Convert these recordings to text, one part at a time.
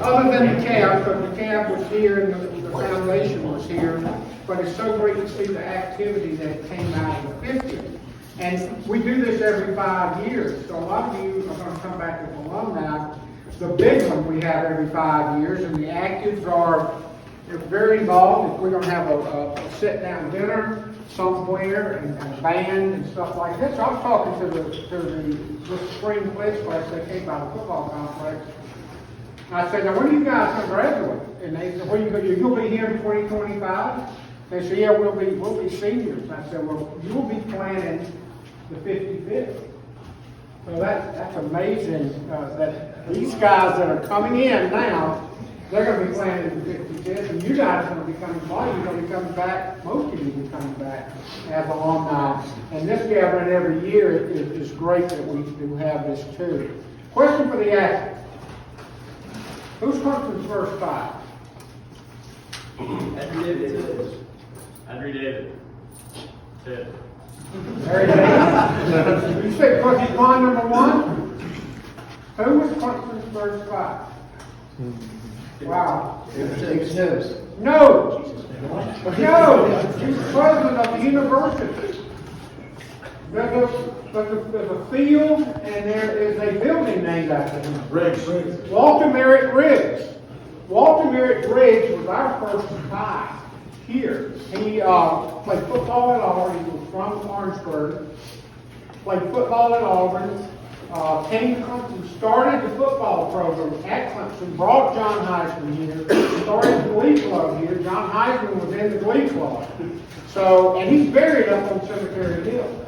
other than the cab, because the cab was here and the foundation was here, but it's so great to see the activity that came out of the 50th. And we do this every 5 years, so a lot of you are going to come back as alumni. The big one we have every 5 years, and the actives they're very involved. If we're going to have a sit-down dinner somewhere and a band and stuff like this. I was talking to the spring pledge class that came by the football complex. I said, now when are you guys going to graduate? And they said, well, you'll be here in 2025? They said, yeah, we'll be seniors. I said, well, you'll be planning the 55th. So that's amazing that these guys that are coming in now, they're going to be planning the 55th, and you guys are going to be coming by. You're going to be coming back. Most of you will be coming back as alumni. And this gathering every year is great that we do have this too. Question for the active. Who's Clemson's first five? Andrew David. Andrew David. Ted. Larry Davis. You said Clemson's line number one? Who was Clemson's first five? Wow. Nose. No. No. He's president of the university. There's a field and there is a building named after him. Riggs. Walter Merritt Riggs. Walter Merritt Riggs was our first guy here. He played football at Auburn. He was from Orangeburg. Played football at Auburn. Came to Clemson, started the football program at Clemson, brought John Heisman here, started the Glee Club here. John Heisman was in the Glee Club. So, and he's buried up on Cemetery Hill.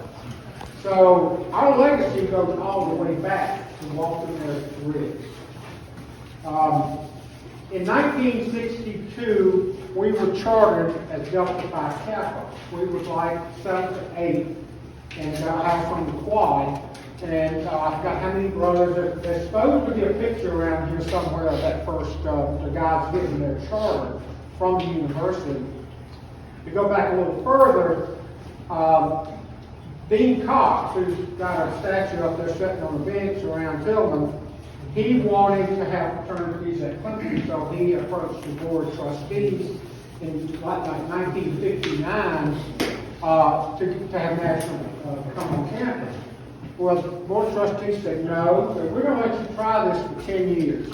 So, our legacy goes all the way back to Walter Merritt Riggs. In 1962, we were chartered as Delta Phi Kappa. We were like 7 to 8, and I was from the Quad. And I forgot how many brothers. There's supposed to be a picture around here somewhere of that first, the guys getting their charter from the university. To go back a little further, Dean Cox, who's got a statue up there sitting on the bench around Tillman, he wanted to have fraternities at Clemson, so he approached the board of trustees in like 1959 to have national come on campus. Well, the board of trustees said, no, we're going to let you try this for 10 years.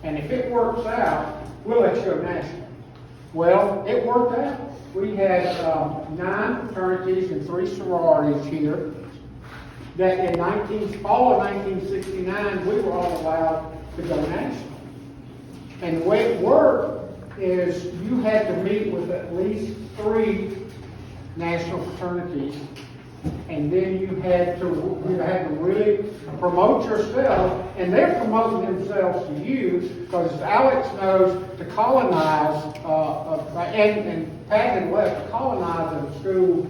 And if it works out, we'll let you go national. Well, it worked out. We had 9 fraternities and 3 sororities here. That in fall of 1969, we were all allowed to go national. And the way it worked is you had to meet with at least 3 national fraternities. And then you had to really promote yourself, and they're promoting themselves to you, because Alex knows to colonize, and Pat and Wes, to colonize in school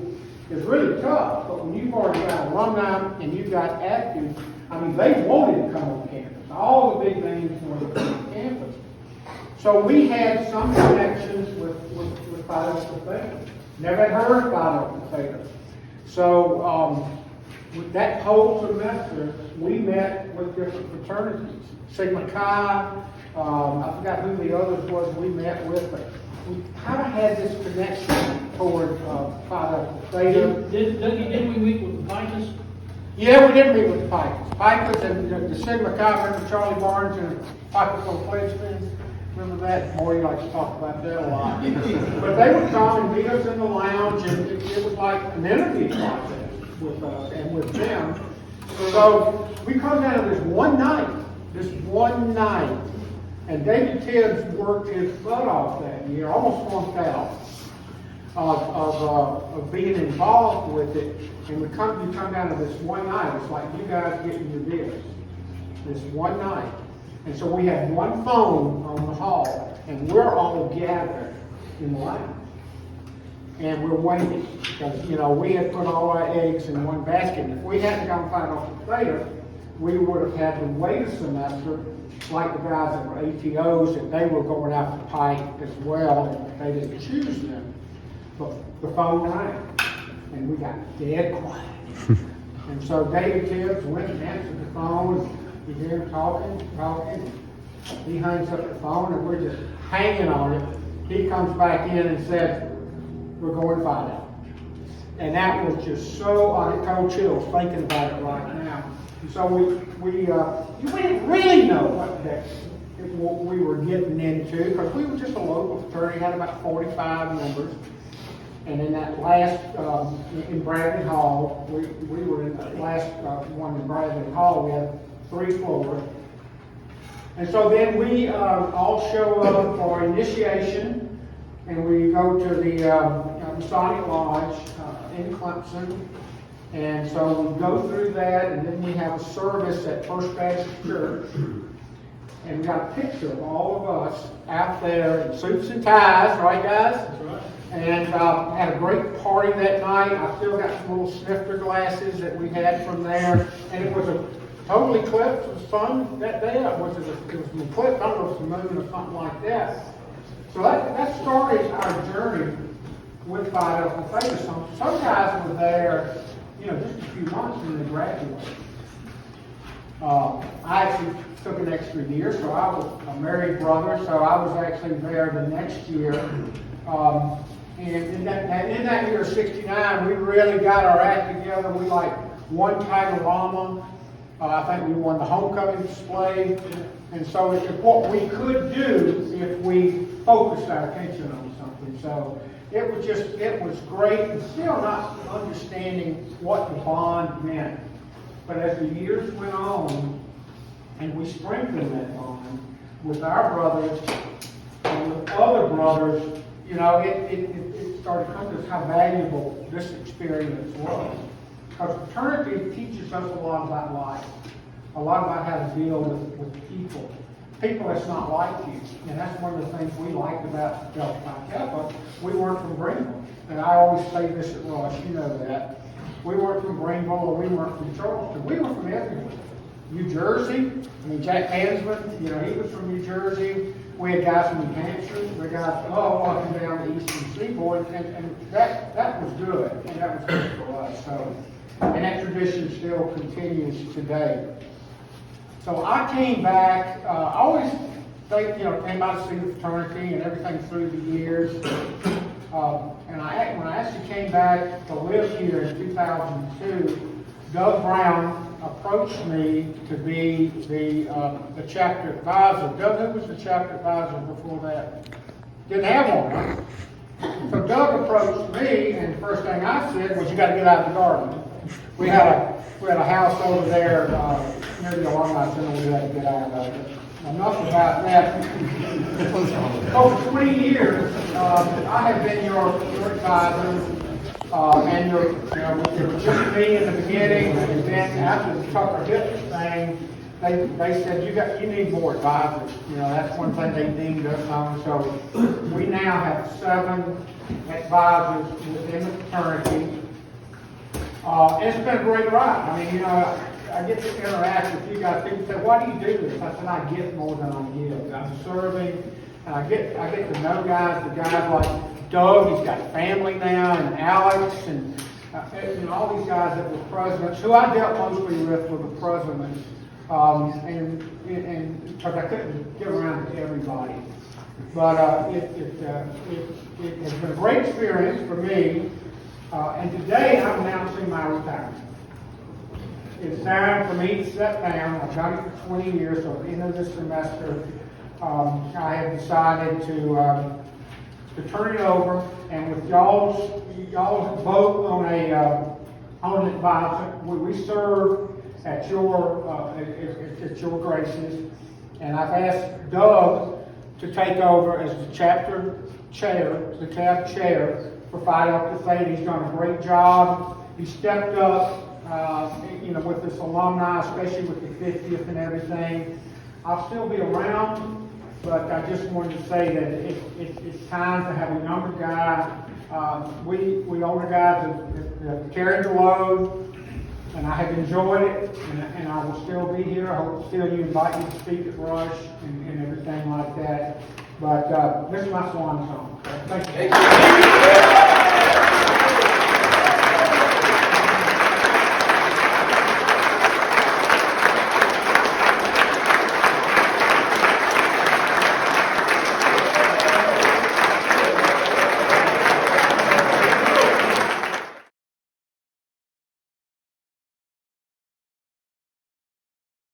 is really tough. But when you've already got alumni and you've got active, I mean, they wanted to come on campus. All the big names wanted to come on campus. So we had some connections with Phi Delta Theta. Never had heard of Phi Delta Theta. So with that whole semester, we met with different fraternities. Sigma Chi, I forgot who the others was we met with, but we kind of had this connection toward Phi Delta Theta. Didn't we meet with the Pikers? Yeah, we did meet with the Pikers. Pikers and the Sigma Chi, remember Charlie Barnes and Pikers on Pledge fans? Remember that? Boy, you like to talk about that a lot. But they would come and meet us in the lounge, and it was like an interview process with us and with them. So we come down to this one night, and David Tibbs worked his butt off that year, almost flunked out of being involved with it. And you come down to this one night. It's like you guys getting your deals. This one night. And so we had one phone on the hall, and we're all gathered in the lounge. And we're waiting, because, we had put all our eggs in one basket. And if we hadn't gone Phi Delta Theta, we would have had to wait a semester, like the guys that were ATOs, and they were going out to Pike as well, and they didn't choose them. But the phone rang, and we got dead quiet. And so David Tibbs went and answered the phone. You hear him talking. He hangs up the phone and we're just hanging on it. He comes back in and said, we're going to find out. And that was just so, I get cold chills thinking about it right now. And so we didn't really know what the heck we were getting into, because we were just a local fraternity, had about 45 members. And in that last, in Bradley Hall, we were in the last one in Bradley Hall, we had 3 floors. And so then we all show up for initiation, and we go to the Masonic Lodge in Clemson. And so we go through that, and then we have a service at First Baptist Church. And we got a picture of all of us out there in suits and ties, right guys? That's right. And had a great party that night. I still got some little snifter glasses that we had from there. And it was a total eclipse. It was fun that day. It was an eclipse. I don't know if it was the moon or something like that. So that started our journey with Phi Alpha Theta. Some guys were there, just a few months when they graduated. I actually took an extra year, so I was a married brother, so I was actually there the next year. And in that year of '69, we really got our act together. We won Tigerama. I think we won the homecoming display. And so it's what we could do if we focused our attention on something. So it was great, and still not understanding what the bond meant. But as the years went on, and we strengthened that bond with our brothers and with other brothers, it started to come to us how valuable this experience was. Because fraternity teaches us a lot about life, a lot about how to deal with people that's not like you. And that's one of the things we liked about Delta Phi Kappa. We weren't from Greenville. And I always say this at Rush, you know that. We weren't from Greenville, or we weren't from Charleston. We were from everywhere. New Jersey, Jack Hansman, he was from New Jersey. We had guys from New Hampshire. We had guys all up and down the eastern seaboard, and that was good, and that was good for us. So, and that tradition still continues today. So I came back. I always think, came out to see the fraternity and everything through the years. And when I actually came back to live here in 2002, Doug Brown approached me to be the chapter advisor. Doug, who was the chapter advisor before that? Didn't have one. Huh? So Doug approached me, and the first thing I said was, "You got to get out of the garden." We had a house over there near the Alumni Center. We had to get out of it. Enough about that. Over 20 years, I have been your advisor. And it was just me in the beginning, and then after the Tucker Hill thing, they said you need more advisors. That's one thing they deemed us on. So we now have 7 advisors within the fraternity. And it's been a great ride. I mean, I get to interact with you guys. People say, "Why do you do this?" I said, "I get more than I give. I'm serving, and I get to know guys. The guys like Doug, he's got family now, and Alex, and all these guys that were presidents, who I dealt mostly with were the presidents, and because I couldn't get around to everybody. But it has been a great experience for me, and today I'm announcing my retirement. It's time for me to step down. I've done it for 20 years, so at the end of this semester, I have decided to turn it over, and with y'all's vote on an advisor, we serve at your graces, and I've asked Doug to take over as the chapter chair, the tab chair for Phi Alpha Theta. He's done a great job. He stepped up, with this alumni, especially with the 50th and everything. I'll still be around, but I just wanted to say that it's time to have a younger guy. We older guys have carried the load, and I have enjoyed it, and I will still be here. I hope still you invite me to speak at Rush and everything like that. But this is my swan song. Thank you.